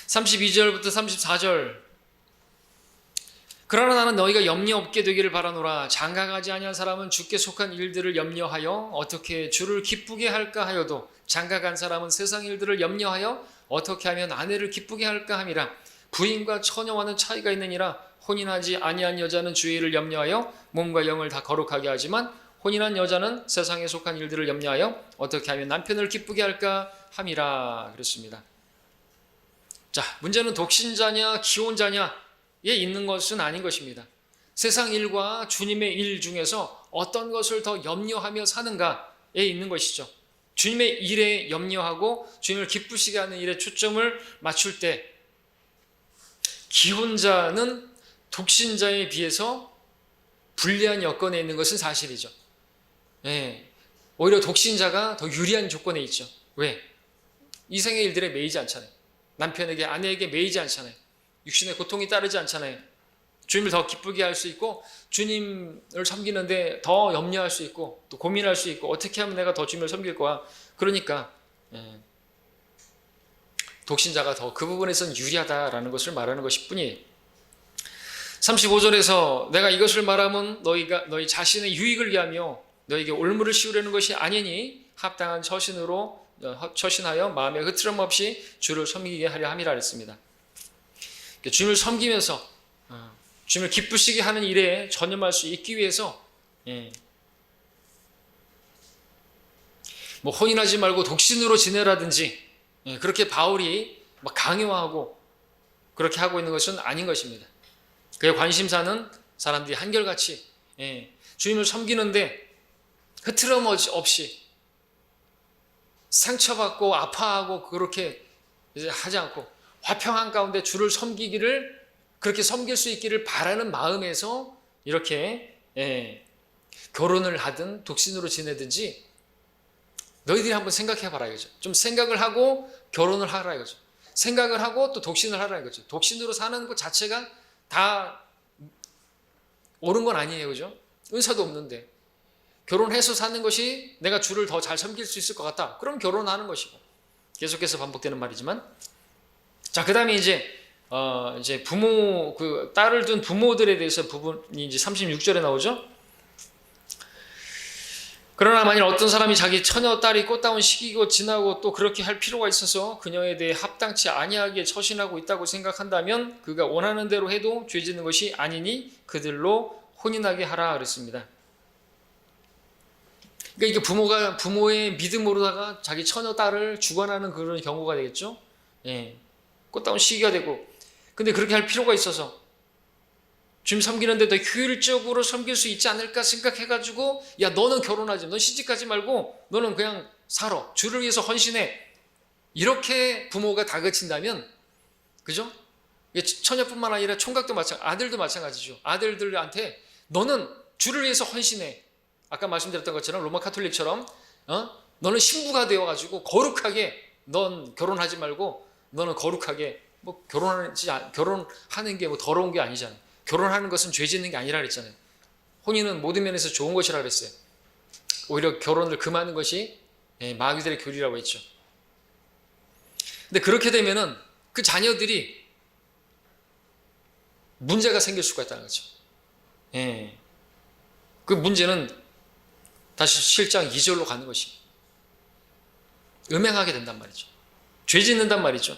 32절부터 34절. 그러나 나는 너희가 염려 없게 되기를 바라노라. 장가가지 아니한 사람은 주께 속한 일들을 염려하여 어떻게 주를 기쁘게 할까 하여도 장가간 사람은 세상 일들을 염려하여 어떻게 하면 아내를 기쁘게 할까 함이라. 부인과 처녀와는 차이가 있느니라. 혼인하지 아니한 여자는 주의 일을 염려하여 몸과 영을 다 거룩하게 하지만 혼인한 여자는 세상에 속한 일들을 염려하여 어떻게 하면 남편을 기쁘게 할까 함이라 그랬습니다. 자, 문제는 독신자냐 기혼자냐 있는 것은 아닌 것입니다. 세상 일과 주님의 일 중에서 어떤 것을 더 염려하며 사는가에 있는 것이죠. 주님의 일에 염려하고 주님을 기쁘시게 하는 일에 초점을 맞출 때 기혼자는 독신자에 비해서 불리한 여건에 있는 것은 사실이죠. 오히려 독신자가 더 유리한 조건에 있죠. 왜? 이생의 일들에 매이지 않잖아요. 남편에게, 아내에게 매이지 않잖아요. 육신의 고통이 따르지 않잖아요. 주님을 더 기쁘게 할 수 있고 주님을 섬기는데 더 염려할 수 있고 또 고민할 수 있고 어떻게 하면 내가 더 주님을 섬길 거야. 그러니까 독신자가 더 그 부분에서는 유리하다라는 것을 말하는 것일 뿐이에요. 35절에서 내가 이것을 말하면 너희 자신의 유익을 위하며 너에게 올무를 씌우려는 것이 아니니 합당한 처신하여 마음에 흐트럼 없이 주를 섬기게 하려 함이라 했습니다. 주님을 섬기면서 주님을 기쁘시게 하는 일에 전념할 수 있기 위해서 뭐 혼인하지 말고 독신으로 지내라든지 그렇게 바울이 막 강요하고 그렇게 하고 있는 것은 아닌 것입니다. 그의 관심사는 사람들이 한결같이 주님을 섬기는데 흐트럼 없이 상처받고 아파하고 그렇게 하지 않고 화평한 가운데 주를 섬기기를 그렇게 섬길 수 있기를 바라는 마음에서 이렇게 결혼을 하든 독신으로 지내든지 너희들이 한번 생각해 봐라 이거죠. 좀 생각을 하고 결혼을 하라 이거죠. 생각을 하고 또 독신을 하라 이거죠. 독신으로 사는 것 자체가 다 옳은 건 아니에요. 그죠? 은사도 없는데 결혼해서 사는 것이 내가 주를 더 잘 섬길 수 있을 것 같다. 그럼 결혼하는 것이고 계속해서 반복되는 말이지만 자, 그다음에 이제 부모 딸을 둔 부모들에 대해서 부분이 이제 36절에 나오죠. 그러나 만일 어떤 사람이 자기 처녀 딸이 꽃다운 시기고 지나고 또 그렇게 할 필요가 있어서 그녀에 대해 합당치 아니하게 처신하고 있다고 생각한다면 그가 원하는 대로 해도 죄 짓는 것이 아니니 그들로 혼인하게 하라 그랬습니다. 그러니까 이게 부모의 믿음으로다가 자기 처녀 딸을 주관하는 그런 경우가 되겠죠. 꽃다운 시기가 되고 근데 그렇게 할 필요가 있어서 주님 섬기는데 더 효율적으로 섬길 수 있지 않을까 생각해가지고 야 너는 결혼하지 넌 시집가지 말고 너는 그냥 살아 주를 위해서 헌신해 이렇게 부모가 다그친다면 그죠? 처녀뿐만 아니라 총각도 아들도 마찬가지죠. 아들들한테 너는 주를 위해서 헌신해 아까 말씀드렸던 것처럼 로마 카톨릭처럼 너는 신부가 되어가지고 거룩하게 넌 결혼하지 말고 너는 거룩하게 뭐 결혼하는 게 뭐 더러운 게 아니잖아요. 결혼하는 것은 죄 짓는 게 아니라 그랬잖아요. 혼인은 모든 면에서 좋은 것이라 그랬어요. 오히려 결혼을 금하는 것이 마귀들의 교리라고 했죠. 근데 그렇게 되면은 그 자녀들이 문제가 생길 수가 있다는 거죠. 그 문제는 다시 7장 2절로 가는 것입니다. 음행하게 된단 말이죠. 죄 짓는단 말이죠.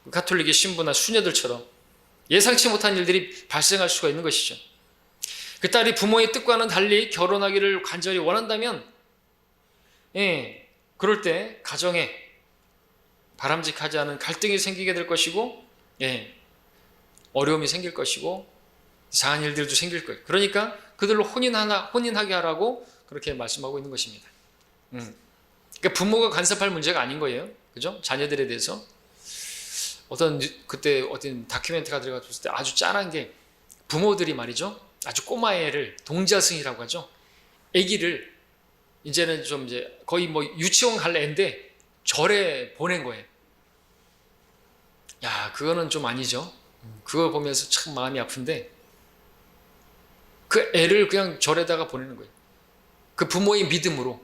가톨릭의 신부나 수녀들처럼 예상치 못한 일들이 발생할 수가 있는 것이죠. 그 딸이 부모의 뜻과는 달리 결혼하기를 간절히 원한다면 그럴 때 가정에 바람직하지 않은 갈등이 생기게 될 것이고 어려움이 생길 것이고 이상한 일들도 생길 거예요. 그러니까 그들로 혼인하게 하라고 그렇게 말씀하고 있는 것입니다. 그러니까 부모가 간섭할 문제가 아닌 거예요. 그죠? 자녀들에 대해서 그때 어떤 다큐멘터리가 들어갔을 때 아주 짠한 게 부모들이 말이죠. 아주 꼬마 애를 동자승이라고 하죠. 아기를 이제는 좀 이제 거의 뭐 유치원 갈 애인데 절에 보낸 거예요. 야, 그거는 좀 아니죠. 그걸 보면서 참 마음이 아픈데 그 애를 그냥 절에다가 보내는 거예요. 그 부모의 믿음으로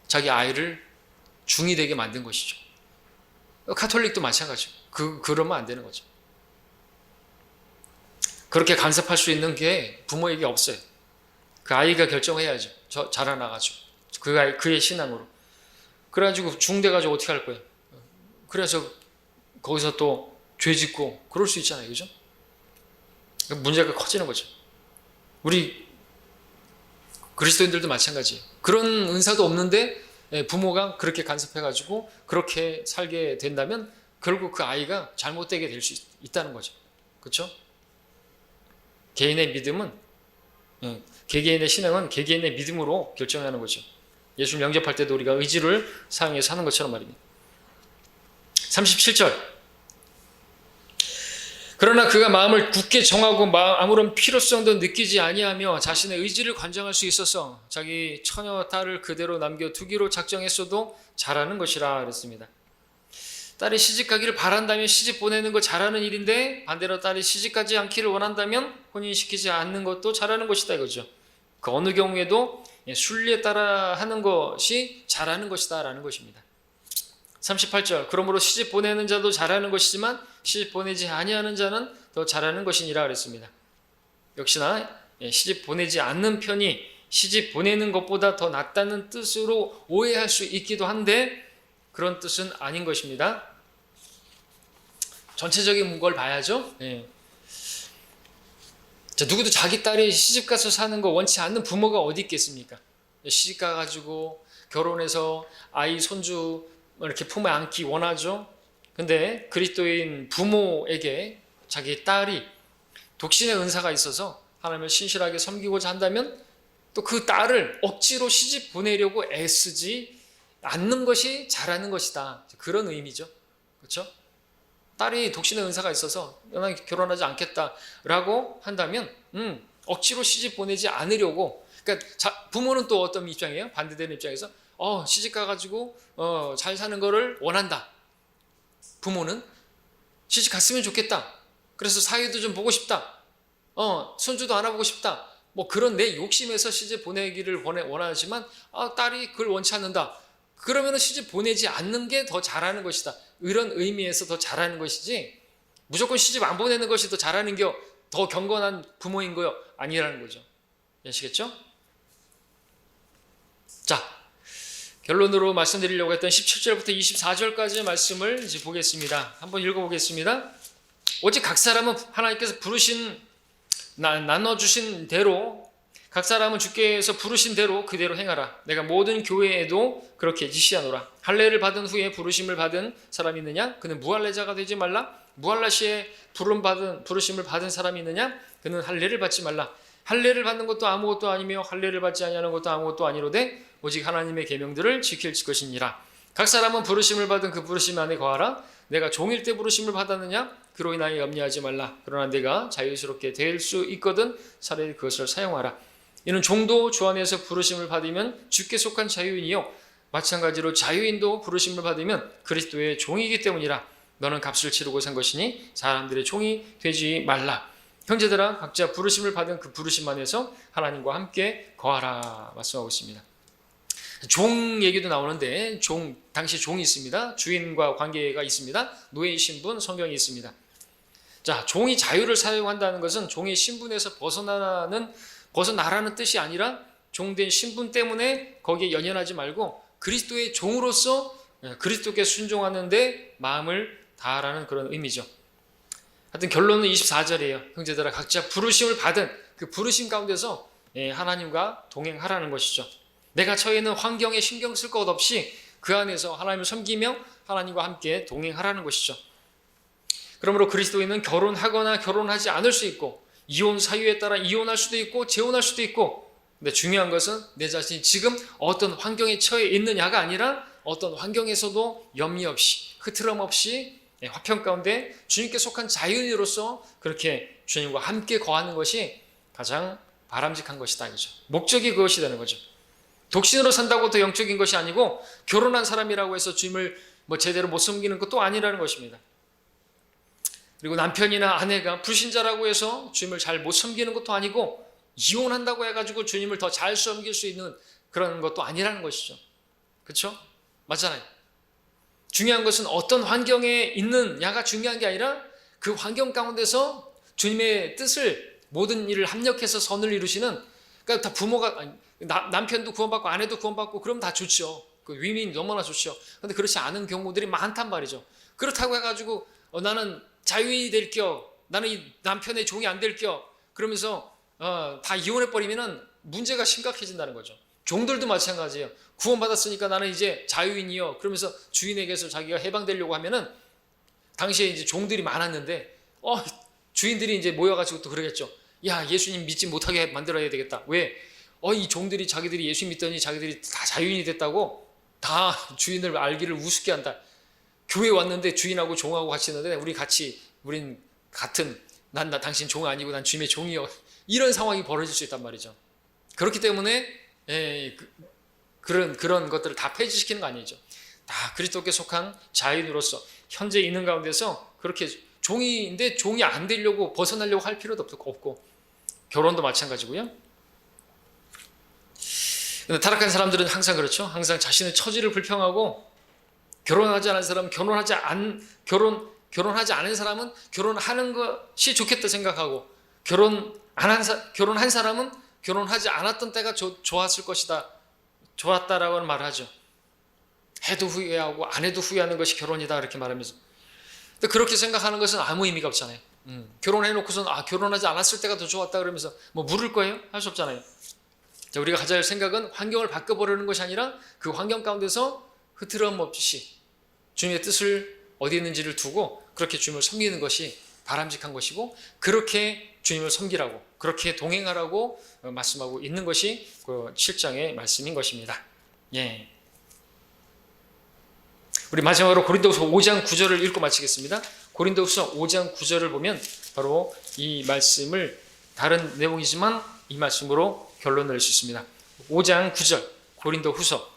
자기 아이를 중이 되게 만든 것이죠. 카톨릭도 마찬가지죠. 그러면 안 되는 거죠. 그렇게 간섭할 수 있는 게 부모에게 없어요. 그 아이가 결정해야죠. 자라나가지고 그의 신앙으로. 그래가지고 중돼가지고 어떻게 할 거예요? 그래서 거기서 또 죄 짓고 그럴 수 있잖아요. 그죠? 문제가 커지는 거죠. 우리 그리스도인들도 마찬가지예요. 그런 은사도 없는데 부모가 그렇게 간섭해가지고 그렇게 살게 된다면 결국 그 아이가 잘못되게 될 수 있다는 거죠. 그렇죠? 개인의 믿음은, 개개인의 신앙은 개개인의 믿음으로 결정하는 거죠. 예수를 영접할 때도 우리가 의지를 사용해서 하는 것처럼 말입니다. 37절. 그러나 그가 마음을 굳게 정하고 아무런 필요성도 느끼지 아니하며 자신의 의지를 관장할 수 있어서 자기 처녀 딸을 그대로 남겨두기로 작정했어도 잘하는 것이라 그랬습니다. 딸이 시집가기를 바란다면 시집 보내는 거 잘하는 일인데, 반대로 딸이 시집가지 않기를 원한다면 혼인시키지 않는 것도 잘하는 것이다 이거죠. 그 어느 경우에도 순리에 따라 하는 것이 잘하는 것이다 라는 것입니다. 38절. 그러므로 시집 보내는 자도 잘하는 것이지만 시집 보내지 아니하는 자는 더 잘하는 것이니라 그랬습니다. 역시나 시집 보내지 않는 편이 시집 보내는 것보다 더 낫다는 뜻으로 오해할 수 있기도 한데, 그런 뜻은 아닌 것입니다. 전체적인 걸 봐야죠. 누구도 자기 딸이 시집가서 사는 거 원치 않는 부모가 어디 있겠습니까? 시집가가지고 결혼해서 아이 손주 이렇게 품에 안기 원하죠. 근데 그리스도인 부모에게 자기 딸이 독신의 은사가 있어서 하나님을 신실하게 섬기고자 한다면 또 그 딸을 억지로 시집 보내려고 애쓰지 않는 것이 잘하는 것이다. 그런 의미죠. 그렇죠? 딸이 독신의 은사가 있어서 난 결혼하지 않겠다라고 한다면 억지로 시집 보내지 않으려고, 그러니까 부모는 또 어떤 입장이에요? 반대되는 입장에서 시집 가가지고 잘 사는 거를 원한다. 부모는 시집 갔으면 좋겠다. 그래서 사위도 좀 보고 싶다. 손주도 안아보고 싶다. 뭐 그런 내 욕심에서 시집 보내기를 원하지만 딸이 그걸 원치 않는다. 그러면 시집 보내지 않는 게 더 잘하는 것이다. 이런 의미에서 더 잘하는 것이지, 무조건 시집 안 보내는 것이 더 잘하는 게 더 경건한 부모인 거요? 아니라는 거죠. 아시겠죠? 자, 결론으로 말씀드리려고 했던 17절부터 24절까지의 말씀을 이제 보겠습니다. 한번 읽어보겠습니다. 오직 각 사람은 하나님께서 나눠주신 대로, 각 사람은 주께서 부르신 대로 그대로 행하라. 내가 모든 교회에도 그렇게 지시하노라. 할례를 받은 후에 부르심을 받은 사람이 있느냐? 그는 무할례자가 되지 말라. 무할라 시에 부르심을 받은 사람이 있느냐? 그는 할례를 받지 말라. 할례를 받는 것도 아무것도 아니며 할례를 받지 아니하는 것도 아무것도 아니로되 오직 하나님의 계명들을 지킬 것이니라. 각 사람은 부르심을 받은 그 부르심 안에 거하라. 내가 종일 때 부르심을 받았느냐? 그로 인하여 염려하지 말라. 그러나 내가 자유스럽게 될 수 있거든 차라리 그것을 사용하라. 이는 종도 주 안에서 부르심을 받으면 주께 속한 자유인이요 마찬가지로 자유인도 부르심을 받으면 그리스도의 종이기 때문이라. 너는 값을 치르고 산 것이니 사람들의 종이 되지 말라. 형제들아, 각자 부르심을 받은 그 부르심 안에서 하나님과 함께 거하라 말씀하고 있습니다. 종 얘기도 나오는데 당시 종이 있습니다. 주인과 관계가 있습니다. 노예 신분, 성경이 있습니다. 자, 종이 자유를 사용한다는 것은 종의 신분에서 벗어나라는 뜻이 아니라 종된 신분 때문에 거기에 연연하지 말고 그리스도의 종으로서 그리스도께 순종하는 데 마음을 다하라는 그런 의미죠. 하여튼 결론은 24절이에요. 형제들아, 각자 부르심을 받은 그 부르심 가운데서 하나님과 동행하라는 것이죠. 내가 처해 있는 환경에 신경 쓸 것 없이 그 안에서 하나님을 섬기며 하나님과 함께 동행하라는 것이죠. 그러므로 그리스도인은 결혼하거나 결혼하지 않을 수 있고, 이혼 사유에 따라 이혼할 수도 있고 재혼할 수도 있고, 근데 중요한 것은 내 자신이 지금 어떤 환경에 처해 있느냐가 아니라 어떤 환경에서도 염려 없이 흐트럼 없이 화평 가운데 주님께 속한 자유인으로서 그렇게 주님과 함께 거하는 것이 가장 바람직한 것이다 이거죠. 목적이 그것이 되는 거죠. 독신으로 산다고 더 영적인 것이 아니고 결혼한 사람이라고 해서 주님을 제대로 못 섬기는 것도 아니라는 것입니다. 그리고 남편이나 아내가 불신자라고 해서 주님을 잘 못 섬기는 것도 아니고 이혼한다고 해가지고 주님을 더 잘 섬길 수 있는 그런 것도 아니라는 것이죠. 그렇죠? 맞잖아요. 중요한 것은 어떤 환경에 있느냐가 중요한 게 아니라 그 환경 가운데서 주님의 뜻을, 모든 일을 합력해서 선을 이루시는, 그러니까 다 부모가, 남편도 구원받고 아내도 구원받고 그러면 다 좋죠. 그 윈윈 너무나 좋죠. 그런데 그렇지 않은 경우들이 많단 말이죠. 그렇다고 해가지고 나는 자유인이 될 겨, 나는 이 남편의 종이 안 될 겨, 그러면서 다 이혼해버리면 문제가 심각해진다는 거죠. 종들도 마찬가지예요. 구원받았으니까 나는 이제 자유인이요, 그러면서 주인에게서 자기가 해방되려고 하면은, 당시에 이제 종들이 많았는데 주인들이 이제 모여가지고 또 그러겠죠. 야, 예수님 믿지 못하게 만들어야 되겠다. 왜? 이 종들이 자기들이 예수 믿더니 자기들이 다 자유인이 됐다고 다 주인을 알기를 우습게 한다. 교회 왔는데 주인하고 종하고 같이 있는데 우린 같은, 난 당신 종 아니고 난 주님의 종이요. 이런 상황이 벌어질 수 있단 말이죠. 그렇기 때문에 그런 것들을 다 폐지시키는 거 아니죠. 다 그리스도께 속한 자유인으로서 현재 있는 가운데서 그렇게 종인데 종이 안 되려고 벗어나려고 할 필요도 없고, 결혼도 마찬가지고요. 근데 타락한 사람들은 항상 그렇죠. 항상 자신의 처지를 불평하고, 결혼하지 않은 사람은 결혼하지 않은 사람은 결혼하는 것이 좋겠다 생각하고, 결혼한 사람은 결혼하지 않았던 때가 좋았을 것이다, 좋았다라고 말을 하죠. 해도 후회하고 안 해도 후회하는 것이 결혼이다 이렇게 말하면서. 근데 그렇게 생각하는 것은 아무 의미가 없잖아요. 결혼해놓고서는 결혼하지 않았을 때가 더 좋았다 그러면서 뭐 물을 거예요? 할 수 없잖아요. 자, 우리가 가져야 할 생각은 환경을 바꿔버리는 것이 아니라 그 환경 가운데서 흐트럼 없이 주님의 뜻을 어디 있는지를 두고 그렇게 주님을 섬기는 것이 바람직한 것이고, 그렇게 주님을 섬기라고, 그렇게 동행하라고 말씀하고 있는 것이 그 7장의 말씀인 것입니다. 예. 우리 마지막으로 고린도후서 5장 9절을 읽고 마치겠습니다. 고린도후서 5장 9절을 보면 바로 이 말씀을, 다른 내용이지만 이 말씀으로 결론을 낼 수 있습니다. 5장 9절 고린도후서.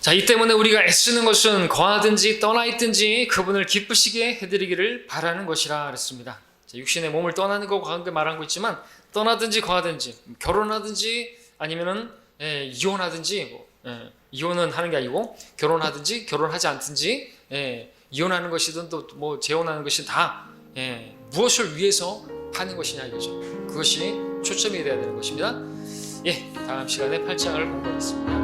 자, 이 때문에 우리가 애쓰는 것은 거하든지 떠나 있든지 그분을 기쁘시게 해드리기를 바라는 것이라 그랬습니다. 자, 육신의 몸을 떠나는 거 과거에 말한 거 있지만, 떠나든지 거하든지, 결혼하든지 아니면은 이혼하든지, 이혼은 하는 게 아니고 결혼하든지 결혼하지 않든지, 이혼하는 것이든 또 뭐 재혼하는 것이 다 무엇을 위해서 하는 것이냐 이거죠. 그것이 초점이 되어야 되는 것입니다. 다음 시간에 8장을 공부하겠습니다.